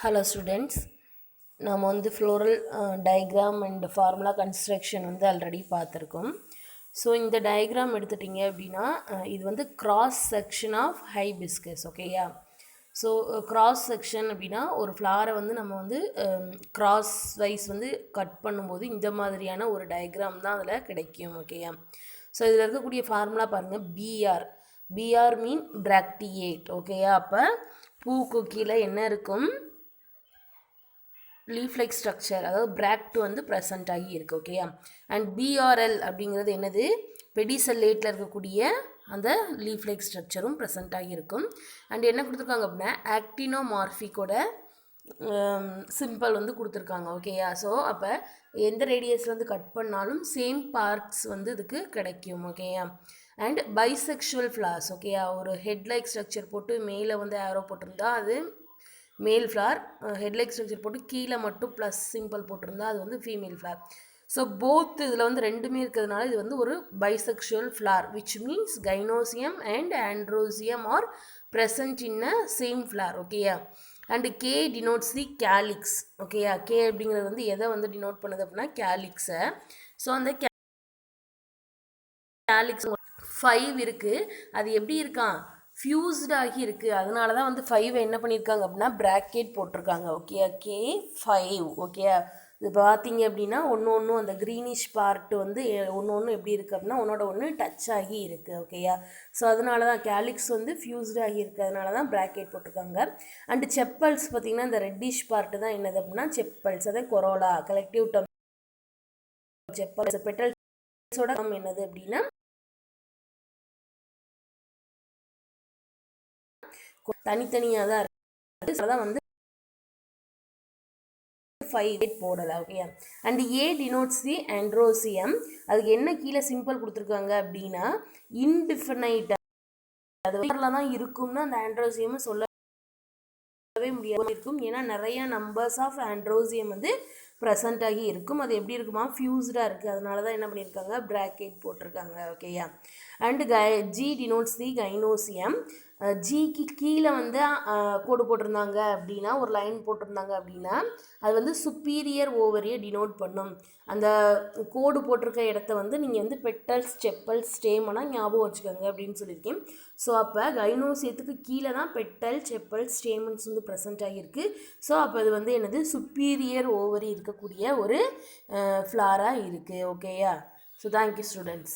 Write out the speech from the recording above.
Hello students, நாம் வந்து floral diagram and formula construction வந்து already பார்த்திருக்கோம். ஸோ இந்த diagram எடுத்துட்டிங்க அப்படின்னா இது வந்து cross section of hibiscus, ஓகேயா? ஸோ cross section அப்படின்னா ஒரு ஃப்ளாரை வந்து நம்ம வந்து cross wise வந்து கட் பண்ணும்போது இந்த மாதிரியான ஒரு diagram தான் அதில் கிடைக்கும், ஓகேயா? ஸோ இதில் இருக்கக்கூடிய ஃபார்முலா பாருங்கள், பிஆர் மீன் bracteate, ஓகேயா? அப்போ பூக்கு கீழே என்ன இருக்கும்? லீஃப் லைக் ஸ்ட்ரக்சர், அதாவது பிராக்ட் வந்து ப்ரெசன்ட் ஆகி இருக்குது, ஓகேயா? அண்ட் பிஆர்எல் அப்படிங்கிறது என்னது? பெடிசல்லேட்டில் இருக்கக்கூடிய அந்த லீஃப் லைக் ஸ்ட்ரக்சரும் ப்ரெசன்ட் ஆகி இருக்கும். அண்ட் என்ன கொடுத்துருக்காங்க அப்படின்னா ஆக்டினோமார்ஃபிக்கோட சிம்பிள் வந்து கொடுத்துருக்காங்க, ஓகேயா? ஸோ அப்போ எந்த ரேடியஸில் வந்து கட் பண்ணாலும் சேம் பார்ட்ஸ் வந்து இதுக்கு கிடைக்கும், ஓகேயா? அண்ட் பைசெக்சுவல் ஃப்ளார்ஸ், ஓகேயா? ஒரு ஹெட் லைக் ஸ்ட்ரக்சர் போட்டு மேலே வந்து ஆரோ போட்டிருந்தா அது மேல் ஃப்ளார், ஹெட்லைக் ஸ்ட்ரக்சர் போட்டு கீழே மட்டும் ப்ளஸ் சிம்பிள் போட்டிருந்தா அது வந்து ஃபீமேல் ஃப்ளார். ஸோ போத் இதில் வந்து ரெண்டுமே இருக்கிறதுனால இது வந்து ஒரு bisexual flower, which means gynoecium and androecium are present in a same flower, ஓகேயா? And K denotes the calyx, ஓகேயா? கே அப்படிங்கிறது வந்து எதை வந்து டினோட் பண்ணுது அப்படின்னா கேலிக்ஸை. ஸோ அந்த கேலிக்ஸ் 5 இருக்குது, அது எப்படி இருக்கான்? ஃபியூஸ்டாகி இருக்குது. அதனால தான் வந்து 5 என்ன பண்ணியிருக்காங்க அப்படின்னா ப்ராக்கெட் போட்டிருக்காங்க, ஓகேயா? K5, ஓகேயா? இது பார்த்தீங்க அப்படின்னா ஒன்று அந்த க்ரீனிஷ் பார்ட்டு வந்து ஒன்று எப்படி இருக்குது அப்படின்னா ஒன்று டச் ஆகி இருக்குது, ஓகேயா? ஸோ அதனால தான் கேலிக்ஸ் வந்து ஃபியூஸ்டாகி இருக்குது, அதனால தான் ப்ராக்கெட் போட்டிருக்காங்க. அண்டு செப்பல்ஸ் பார்த்திங்கன்னா இந்த ரெட்டிஷ் பார்ட்டு தான் என்னது அப்படின்னா செப்பல்ஸ், அதே கொரோலா கலெக்டிவ் டம் செப்பல்ஸ். பெட்டல்ஸோட என்னது அப்படின்னா தனித்தனியாக தான் இருக்குது. அதான் வந்து 5 போடலை, ஓகேயா? And A denotes the androecium. அதுக்கு என்ன கீழே சிம்பிள் கொடுத்துருக்காங்க அப்படின்னா இன்டிஃபினைட், அது தான் இருக்கும்னு அந்த ஆண்ட்ரோசியம் சொல்லவே முடியாது இருக்கும். ஏன்னா நிறைய நம்பர்ஸ் ஆஃப் ஆண்ட்ரோசியம் வந்து ப்ரெசண்ட் ஆகி இருக்கும். அது எப்படி இருக்குமா? ஃபியூஸ்டாக இருக்குது, அதனால தான் என்ன பண்ணியிருக்காங்க ப்ராக்கெட் போட்டிருக்காங்க, ஓகேயா? And G denotes the gynoecium. ஜிக்கு கீழே வந்து கோடு போட்டிருந்தாங்க அப்படின்னா ஒரு லைன் போட்டிருந்தாங்க அப்படின்னா அது வந்து சுப்பீரியர் ஓவரியை டினோட் பண்ணும். அந்த கோடு போட்டிருக்க இடத்த வந்து நீங்கள் வந்து பெட்டல்ஸ் செப்பல்ஸ் ஸ்டேமனாக ஞாபகம் வச்சுக்கோங்க அப்படின்னு சொல்லியிருக்கேன். ஸோ அப்போ கைனோசியத்துக்கு கீழே தான் பெட்டல் செப்பல்ஸ் ஸ்டேமன்ஸ் வந்து ப்ரெசென்ட் ஆகியிருக்கு. ஸோ அப்போ அது வந்து என்னது சுப்பீரியர் ஓவரி இருக்கக்கூடிய ஒரு ஃப்ளாராக இருக்குது, ஓகேயா? So thank you students.